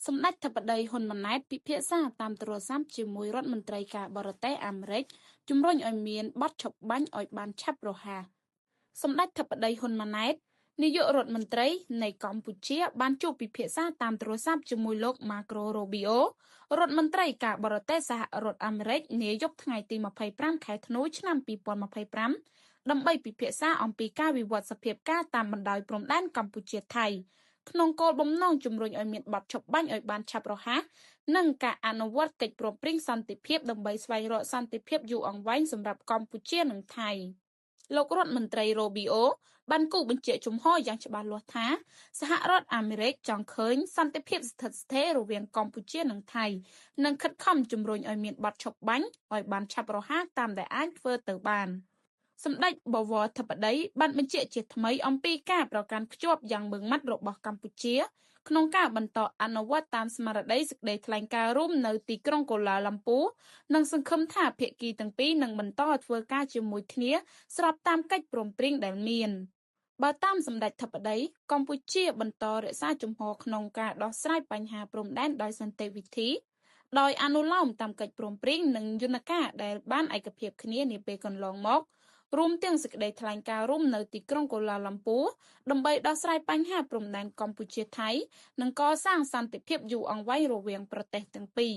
សម្ដេចធិបតីហ៊ុនម៉ាណែតពិភាក្សាតាមទូរស័ព្ទជាមួយរដ្ឋមន្ត្រីការបរទេសអាមេរិកជំរុញឲ្យមានបទឈប់បាញ់ឲ្យបានឆាប់រហ័សសម្ដេចធិបតីហ៊ុនម៉ាណែតនាយករដ្ឋមន្ត្រីនៃកម្ពុជាបានជួបពិភាក្សាតាមទូរស័ព្ទជាមួយលោក Marco Rubio រដ្ឋមន្ត្រីការបរទេសសហរដ្ឋអាមេរិកនាយប់ថ្ងៃទី25ខែធ្នូឆ្នាំ2025ដើម្បីពិភាក្សាអំពីការវិវត្តសភាពការតាមបណ្ដោយព្រំដែនកម្ពុជាថៃក្នុងគោលបំណងជំរុញឲ្យមានបទឈប់បាញ់ឲ្យបានឆាប់រហ័សនិងការអនុវត្តកិច្ចព្រមព្រៀងសន្តិភាពដើម្បីស្វែងរកសន្តិភាពយូរអង្វែងសម្រាប់កម្ពុជានិងថៃលោករដ្ឋមន្ត្រី Rubio បានគូបញ្ជាក់ជំហរយ៉ាងច្បាស់លាស់ថាសហរដ្ឋអាមេរិកចង់ឃើញសន្តិភាពស្ថិតស្ថេររវាងកម្ពុជានិងថៃនិងខិតខំជំរុញឲ្យមានបទឈប់បាញ់ឲ្យបានឆាប់រហ័សតាមដែលអាចធ្វើទៅបានសម្ដេចបវរធិបតីបានបញ្ជាក់ជាថ្មីអំពីការប្រកាន់ខ្ជាប់យ៉ាងម៉ឺងម៉ាត់របស់កម្ពុជាក្នុងការបន្តអនុវត្តតាមស្មារតីសេចក្តីថ្លែងការណ៍រួមនៅទីក្រុងកូឡាឡាំពូនិងសង្ឃឹមថាភាគីទាំងពីរនឹងបន្តធ្វើការជាមួយគ្នាស្របតាមកិច្ចព្រមព្រៀងដែលមានបើតាមសម្ដេចធិបតីកម្ពុជាបន្តរក្សាជំហរក្នុងការដោះស្រាយបញ្ហាព្រំដែនដោយសន្តិវិធីដោយអនុលោមតាមកិច្ចព្រមព្រៀងនិងយន្តការដែលបានឯកភាពគ្នានាពេលកន្លងមករួមទាំងសេចក្តីថ្លែងការណ៍រួមនៅទីក្រុងកូឡាឡាំពូដើម្បីដោះស្រាយបញ្ហាព្រំដែនកម្ពុជាថៃនិងកសាងសន្តិភាពយូរអង្វែងរវាងប្រទេសទាំងពីរ